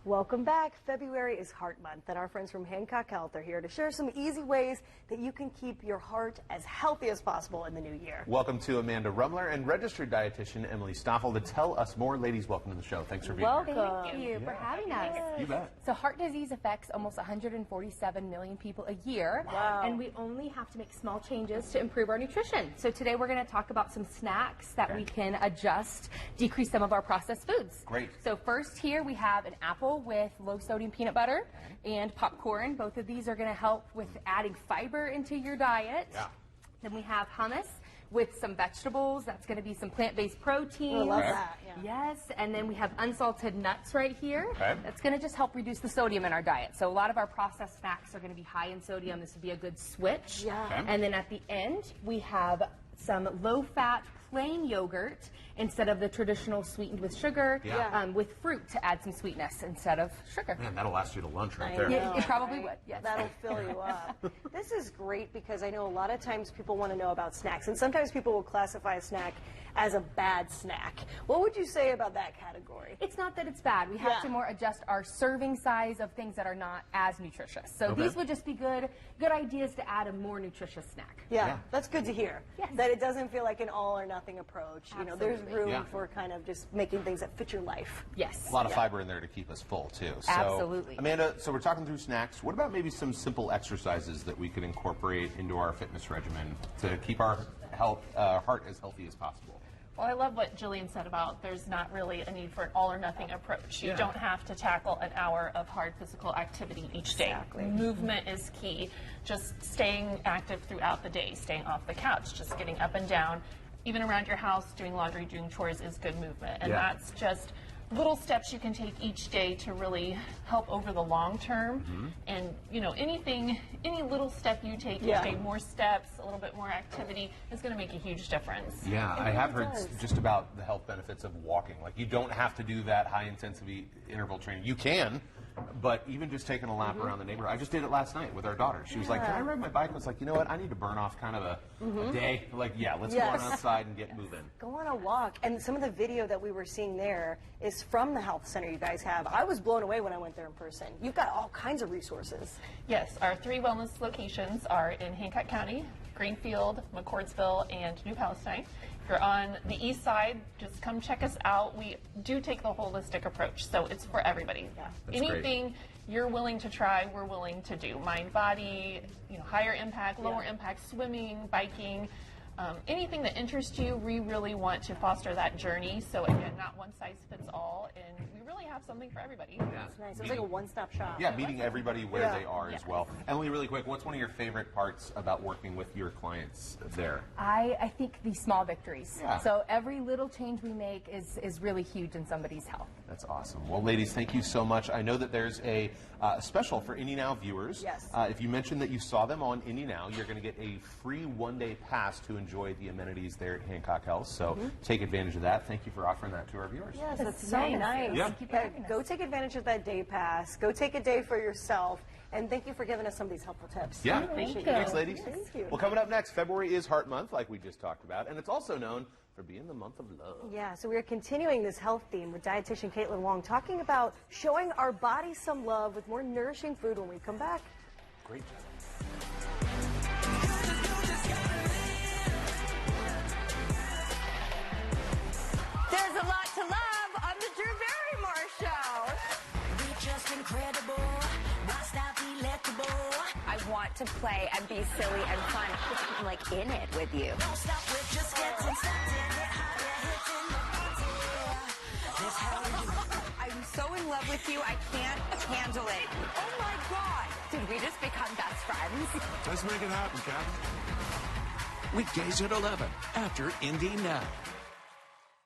Welcome back. February is Heart Month, and our friends from Hancock Health are here to share some easy ways that you can keep your heart as healthy as possible in the new year. Welcome to Amanda Rumler and registered dietitian Emily Stoffel to tell us more. Ladies, welcome to the show. Thanks for being here. Thank you for having us. You bet. So heart disease affects almost 147 million people a year. Wow. And we only have to make small changes to improve our nutrition. So today we're going to talk about some snacks that we can adjust, decrease some of our processed foods. Great. So first here we have an apple with low sodium peanut butter and popcorn. Both of these are going to help with adding fiber into your diet. Yeah. Then we have hummus with some vegetables. That's going to be some plant-based protein. I love that. Yeah. Yes, and then we have unsalted nuts right here. Okay. That's going to just help reduce the sodium in our diet. So a lot of our processed snacks are going to be high in sodium. This would be a good switch. Yeah. Okay. And then at the end, we have some low-fat plain yogurt instead of the traditional sweetened with sugar, with fruit to add some sweetness instead of sugar. Man, that'll last you to lunch right I there. know, It probably right? would, yes. That'll fill you up. This is great because I know a lot of times people want to know about snacks, and sometimes people will classify a snack as a bad snack. What would you say about that category? It's not that it's bad. We have to more adjust our serving size of things that are not as nutritious. So these would just be good ideas to add a more nutritious snack. Yeah, that's good to hear. Yes. That it doesn't feel like an all or nothing approach. You know, there's Absolutely. room for kind of just making things that fit your life. Yes. A lot of fiber in there to keep us full, too. So, Absolutely. Amanda, so we're talking through snacks. What about maybe some simple exercises that we could incorporate into our fitness regimen to keep our heart as healthy as possible? Well, I love what Jillian said about there's not really a need for an all or nothing approach. You don't have to tackle an hour of hard physical activity each day. Exactly. Movement is key. Just staying active throughout the day, staying off the couch, just getting up and down, even around your house, doing laundry, doing chores is good movement. And that's just little steps you can take each day to really help over the long term. And, you know, any little step you take each day, more steps, a little bit more activity, is going to make a huge difference. Yeah, I have heard just about the health benefits of walking. Like, you don't have to do that high-intensity interval training. You can, but even just taking a lap around the neighborhood. I just did it last night with our daughter. She was like, can I ride my bike? I was like, you know what? I need to burn off kind of a day. Like, let's go on outside and get moving. Go on a walk. And some of the video that we were seeing there is from the health center you guys have. I was blown away when I went there in person. You've got all kinds of resources. Yes, our 3 wellness locations are in Hancock County, Greenfield, McCordsville, and New Palestine. If you're on the east side, just come check us out. We do take the holistic approach, so it's for everybody. Anything you're willing to try, we're willing to do. Mind, body, higher impact, lower impact, swimming, biking. Anything that interests you, we really want to foster that journey. So again, not one size fits all, and we really have something for everybody. That's nice. It's like a one-stop shop. Yeah, meeting everybody where they are as well. Emily, really quick, what's one of your favorite parts about working with your clients there? I think the small victories. Yeah. So every little change we make is really huge in somebody's health. That's awesome. Well, ladies, thank you so much. I know that there's a special for Indy Now viewers. Yes. If you mention that you saw them on Indy Now, you're going to get a free one-day pass to enjoy the amenities there at Hancock Health. So take advantage of that. Thank you for offering that to our viewers. Yes, that's so nice. Yeah. Thank you for having us. Go take advantage of that day pass. Go take a day for yourself. And thank you for giving us some of these helpful tips. Yeah. Appreciate Thanks, ladies. Thank you. Well, coming up next, February is Heart Month, like we just talked about, and it's also known for being the month of love. Yeah, so we are continuing this health theme with dietitian Caitlin Wong, talking about showing our body some love with more nourishing food when we come back. Great job. There's a lot to love on the Drew Barrymore Show. We're just incredible. Not stop delectable. I want to play and be silly and fun. I'm like in it with you. Don't stop, we're just getting started. I'm so in love with you, I can't handle it. Oh my God. Did we just become best friends? Let's make it happen, Captain. Weekdays at 11 after Indy Now.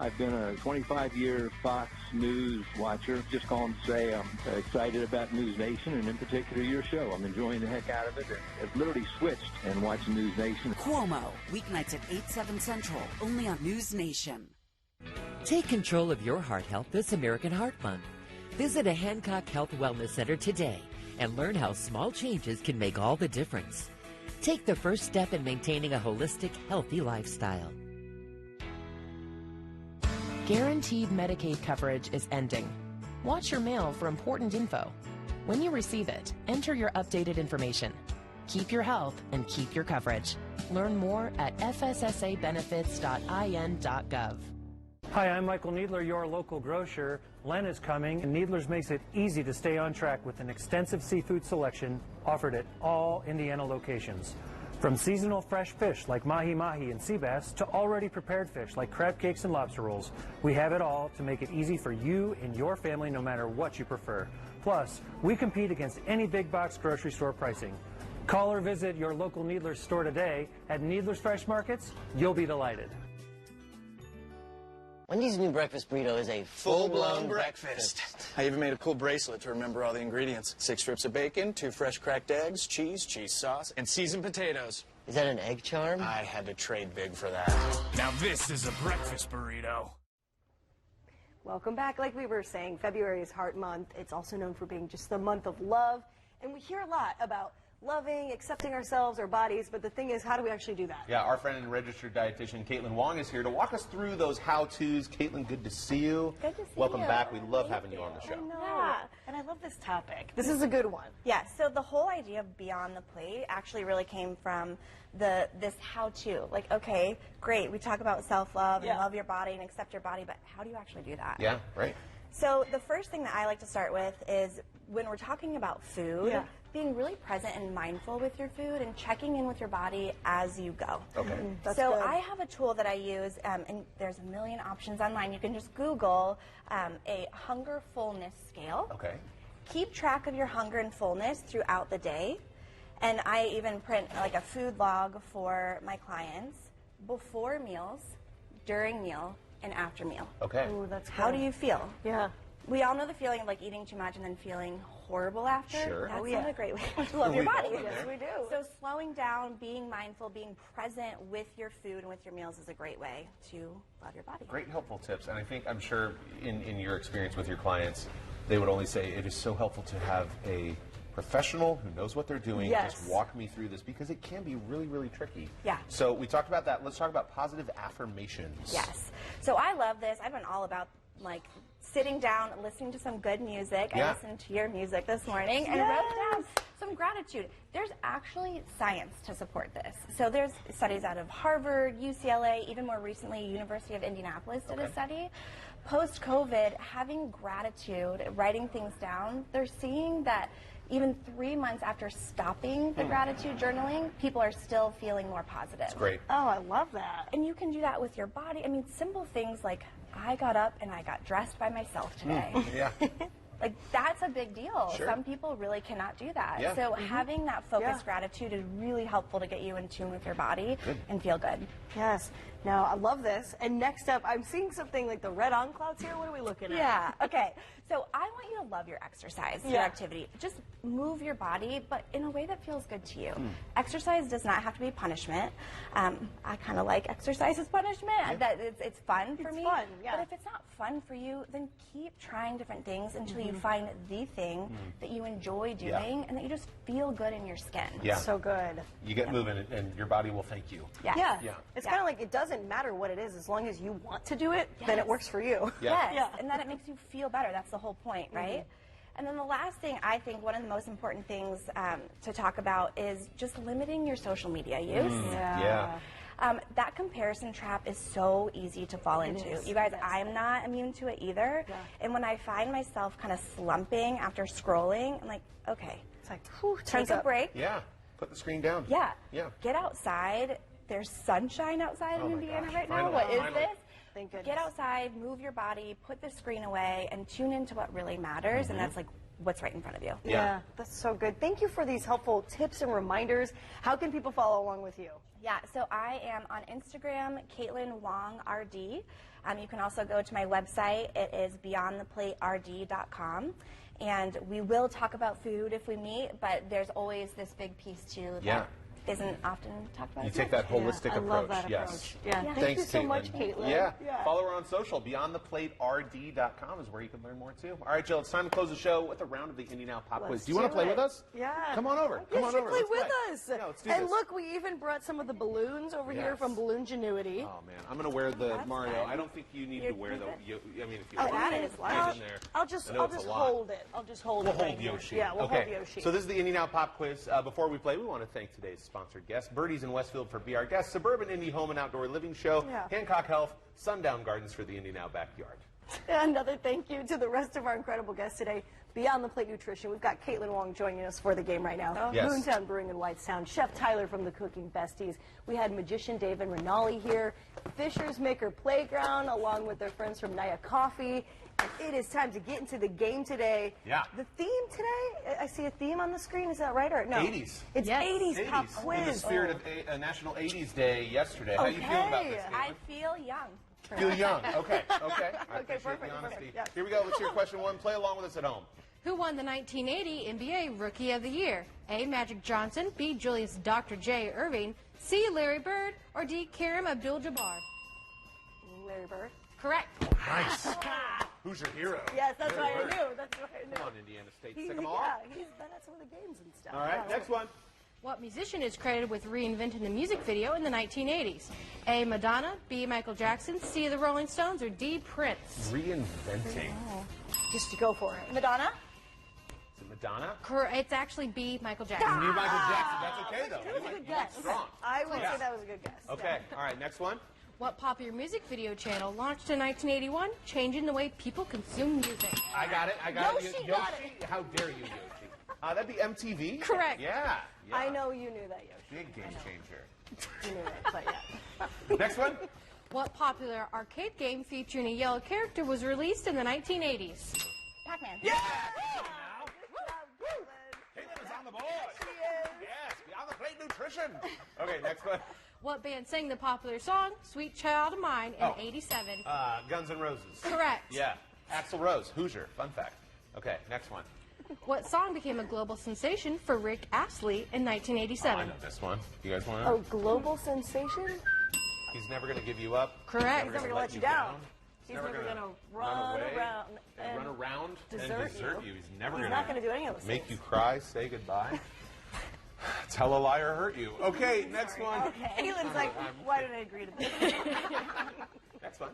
I've been a 25-year Fox News watcher. Just calling to say I'm excited about News Nation and in particular your show. I'm enjoying the heck out of it. I've literally switched and watched News Nation. Cuomo, weeknights at 8/7 Central, only on News Nation. Take control of your heart health this American Heart Month. Visit a Hancock Health Wellness Center today and learn how small changes can make all the difference. Take the first step in maintaining a holistic, healthy lifestyle. Guaranteed Medicaid coverage is ending. Watch your mail for important info. When you receive it, enter your updated information. Keep your health and keep your coverage. Learn more at fssabenefits.in.gov. Hi, I'm Michael Needler, your local grocer. Len is coming, and Needler's makes it easy to stay on track with an extensive seafood selection offered at all Indiana locations. From seasonal fresh fish like mahi-mahi and sea bass to already prepared fish like crab cakes and lobster rolls, we have it all to make it easy for you and your family no matter what you prefer. Plus, we compete against any big box grocery store pricing. Call or visit your local Needler's store today. At Needler's Fresh Markets, you'll be delighted. Wendy's new breakfast burrito is a full-blown breakfast. I even made a cool bracelet to remember all the ingredients. 6 strips of bacon, 2 fresh cracked eggs, cheese sauce, and seasoned potatoes. Is that an egg charm? I had to trade big for that. Now this is a breakfast burrito. Welcome back. Like we were saying, February is Heart Month. It's also known for being just the month of love. And we hear a lot about loving, accepting ourselves, our bodies, but the thing is, how do we actually do that? Yeah, our friend and registered dietitian Caitlin Wong is here to walk us through those how-tos. Caitlin, good to see you. Good to see Welcome you. back. We love having you on the show. I know. Yeah. And I love this topic. This is a good one. Yeah, so the whole idea of Beyond the Plate actually really came from this how-to. Like, okay, great, we talk about self-love and love your body and accept your body, but how do you actually do that? Yeah, right. So the first thing that I like to start with is when we're talking about food, being really present and mindful with your food and checking in with your body as you go. Okay. So I have a tool that I use, and there's a million options online. You can just Google a hunger fullness scale. Okay. Keep track of your hunger and fullness throughout the day. And I even print like a food log for my clients before meals, during meal, and after meal. Okay. Ooh, that's good. How do you feel? Yeah. We all know the feeling of like eating too much and then feeling horrible after. Sure. That's not a great way to love We your all body. been there. Yes, we do. So slowing down, being mindful, being present with your food and with your meals is a great way to love your body. Great helpful tips. And I'm sure in your experience with your clients, they would only say it is so helpful to have a professional who knows what they're doing. Yes. Just walk me through this because it can be really, really tricky. Yeah. So we talked about that. Let's talk about positive affirmations. Yes. So I love this. I've been all about like sitting down, listening to some good music. Yeah. I listened to your music this morning and wrote down some gratitude. There's actually science to support this. So there's studies out of Harvard, UCLA, even more recently, University of Indianapolis did a study. Post-COVID, having gratitude, writing things down, they're seeing that even 3 months after stopping the gratitude journaling, people are still feeling more positive. That's great. Oh, I love that. And you can do that with your body. I mean, simple things like, I got up and I got dressed by myself today. Yeah. Like, that's a big deal. Sure. Some people really cannot do that. Yeah. So having that focused gratitude is really helpful to get you in tune with your body and feel good. Yes. Now, I love this. And next up, I'm seeing something like the red on clouds here. What are we looking at? Yeah, okay. So I want you to love your exercise, your activity. Just move your body, but in a way that feels good to you. Exercise does not have to be punishment. I kind of like exercise as punishment. That it's fun for me. It's fun, yeah. But if it's not fun for you, then keep trying different things until you find the thing that you enjoy doing and that you just feel good in your skin. Yeah. So good. You get moving and your body will thank you. Yes. Yeah. Yeah. It's kind of like it doesn't matter what it is. As long as you want to do it, then it works for you. Yeah. Yes, and then it makes you feel better. That's the whole point, right? And then the last thing, I think one of the most important things to talk about is just limiting your social media use. Yeah. That comparison trap is so easy to fall into. You guys, I'm not immune to it either. And when I find myself kind of slumping after scrolling, I'm like, okay, It's like, whew, take a break. Yeah. Put the screen down. Yeah. Yeah. Get outside. There's sunshine outside Oh in my Indiana gosh, right now. finally, What is finally. this? Thank goodness. Get outside, move your body, put the screen away, and tune into what really matters, and that's like what's right in front of you. Yeah, that's so good. Thank you for these helpful tips and reminders. How can people follow along with you? Yeah, so I am on Instagram, Caitlin Wong RD. You can also go to my website. It is beyondtheplaterd.com. And we will talk about food if we meet, but there's always this big piece too that isn't often talked about. You as take much. that holistic I approach. love that Yes. approach. Yeah. Yeah. Thank Thanks, you so Caitlin. much, Caitlin. Yeah. Follow her on social. BeyondThePlateRD.com is where you can learn more too. All right, Jill, it's time to close the show with a round of the Indy Now Pop Quiz. Do you want to play with us? Yeah. Come on over. You Come on should over. play Let's with play. us. Yeah, let's do and this. look, we even brought some of the balloons over here Yes. from Balloon Genuity. Oh man, I'm gonna wear the That's Mario. fun. I don't think you need to wear the. I mean, if you Oh, want that to, is get loud. in there. I'll just I know it's a lot. hold it. I'll just hold We'll it. hold right here. Yoshi. Yeah, we'll okay. hold Yoshi. So this is the Indy Now Pop Quiz. Before we play, we want to thank today's sponsored guests, Birdie's in Westfield for Be Our Guest, Suburban Indy Home and Outdoor Living Show, Yeah. Hancock Health, Sundown Gardens for the Indy Now Backyard. Another thank you to the rest of our incredible guests today. Beyond the Plate Nutrition, we've got Caitlin Wong joining us for the game right now. Yes. Moontown Brewing in Whitestown, Chef Tyler from the Cooking Besties. We had magician David Rinaldi here, Fisher's Maker Playground, along with their friends from Naya Coffee. And it is time to get into the game today. Yeah. The theme today, I see a theme on the screen, is that right? Or no? 80s. It's 80s Pop 80s. Quiz. In the spirit of National 80s Day yesterday. How you feeling about this, I Caitlin? feel young. Feel young. Okay. Okay. I Okay, appreciate perfect, the honesty. perfect, yeah. Here we go. Let's hear question one. Play along with us at home. Who won the 1980 NBA Rookie of the Year? A. Magic Johnson, B. Julius Dr. J. Irving, C. Larry Bird, or D. Kareem Abdul-Jabbar? Larry Bird. Correct. Nice. Who's your hero? Yes, that's Larry why I Bird. knew. That's why I knew. Come on, Indiana State. He- Stick 'em all. Yeah, he's been at some of the games and stuff. All right. Yeah. Next one. What musician is credited with reinventing the music video in the 1980s? A. Madonna, B. Michael Jackson, C. The Rolling Stones, or D. Prince? Reinventing. Just to go for it. Madonna? Is it Madonna? It's actually B. Michael Jackson. You knew Michael Jackson. That's okay, though. That was a good You guess. went strong. I would Yeah. say that was a good guess. Okay. All right. Next one. What popular music video channel launched in 1981, changing the way people consume music? I got it. I got it. Yoshi got it. How dare you, Yoshi? That'd be MTV? Correct. Yeah. Yeah. I know you knew that, Yoshi. Big game changer. You knew it, but yeah. Next one. What popular arcade game featuring a yellow character was released in the 1980s? Pac-Man. Yeah! Caitlin is on the board. She is. Yes. Beyond the Plate Nutrition. Okay. Next one. What band sang the popular song "Sweet Child of Mine" in '87? Guns N' Roses. Correct. Yeah. Axl Rose. Hoosier. Fun fact. Okay. Next one. What song became a global sensation for Rick Astley in Oh, 1987? I know this one. You guys want to know? Oh, global sensation? He's never going to give you up. Correct. He's never gonna let you down. He's never gonna gonna run away around and run around desert and desert you. you. He's never He's gonna not gonna do any of those make things. you cry, say goodbye. Tell a lie or hurt you. Okay, next one. Caitlin's like, why did I agree to this? Next one.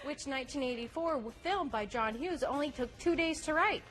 Which 1984 film by John Hughes only took 2 days to write?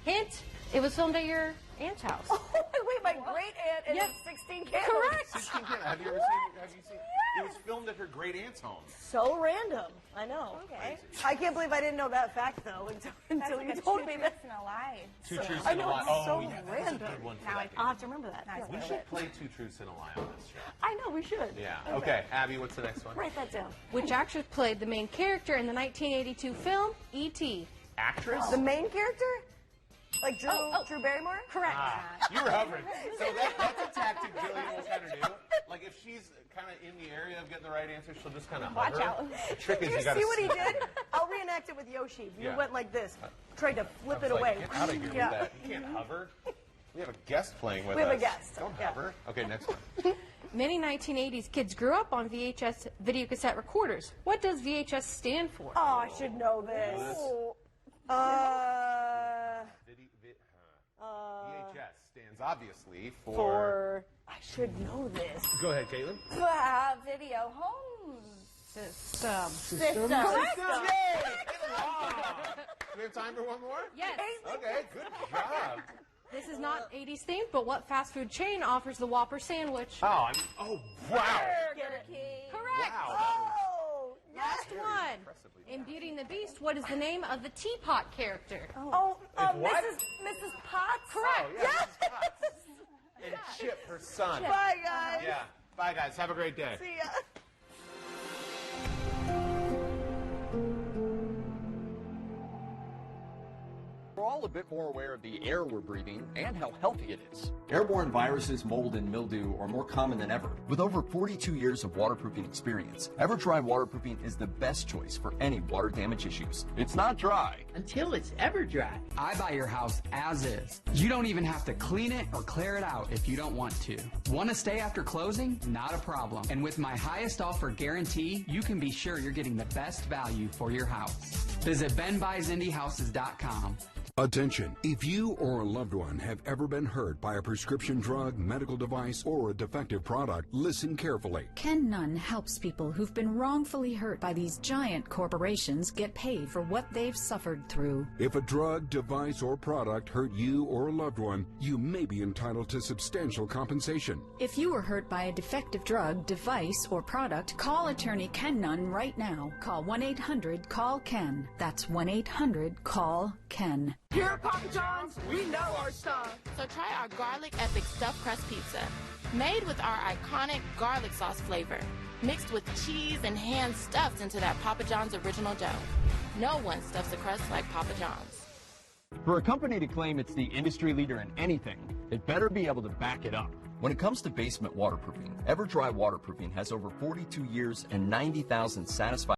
Hint: it was filmed at your aunt's house. Oh, wait, my great aunt and Yes. 16 candles. Correct. 16 Candles. Have you ever seen? Have you seen? It was filmed at her great aunt's home. So random. I know. Okay. I can't believe I didn't know that fact though until That's you like told a me two that. truths and a lie. Two truths I and a know lie. it's Oh, so yeah, that's a random. good one for Now that I- game. I'll have to remember that. Now I Yeah. We spoiled should it. play Two Truths and a Lie on this show. I know we should. Yeah. Okay, Abby, what's the next one? Write that down. Which actress played the main character in the 1982 film E.T.? Actress? The main character? Like Drew Barrymore? Correct. You were hovering. So that's a tactic Jillian will kind of do. Like if she's kind of in the area of getting the right answer, she'll just kind of hover. Watch out. The trick Did is you you got to see what he did? I'll reenact it with Yoshi. You Yeah. went like this, tried to flip it like, away. Get out of here Yeah. with that. You can't hover. We have a guest playing with us. We have a guest. Don't Yeah. hover. Okay, next one. Many 1980s kids grew up on VHS videocassette recorders. What does VHS stand for? Oh, I should know this. VHS stands obviously For I should know this. Go ahead, Caitlin. Video home System. system. Correct. Yay! Caitlin won. Do we have time for one more? Yes. Okay, good job. This is not 80s themed, but what fast food chain offers the Whopper sandwich? Oh, wow. Burger King. Correct. Wow. That Oh, Last one. impressively In Beauty and the Beast, what is the name of the teapot character? oh, what? Mrs. Potts. Oh, yeah. Mrs. Potts. And Chip, her son. Bye, guys. Yeah. Bye, guys. Have a great day. See ya. We're all a bit more aware of the air we're breathing and how healthy it is. Airborne viruses, mold, and mildew are more common than ever. With over 42 years of waterproofing experience, EverDry waterproofing is the best choice for any water damage issues. It's not dry until it's ever dry. I buy your house as is. You don't even have to clean it or clear it out if you don't want to. Want to stay after closing? Not a problem. And with my highest offer guarantee, you can be sure you're getting the best value for your house. Visit benbuysindyhouses.com. Attention, if you or a loved one have ever been hurt by a prescription drug, medical device, or a defective product, listen carefully. Ken Nunn helps people who've been wrongfully hurt by these giant corporations get paid for what they've suffered through. If a drug, device, or product hurt you or a loved one, you may be entitled to substantial compensation. If you were hurt by a defective drug, device, or product, call attorney Ken Nunn right now. Call 1-800-CALL-KEN. That's 1-800-CALL-KEN. Here at Papa John's, we know our stuff. So try our Garlic Epic Stuffed Crust Pizza. Made with our iconic garlic sauce flavor. Mixed with cheese and hand stuffed into that Papa John's original dough. No one stuffs a crust like Papa John's. For a company to claim it's the industry leader in anything, it better be able to back it up. When it comes to basement waterproofing, EverDry Waterproofing has over 42 years and 90,000 satisfied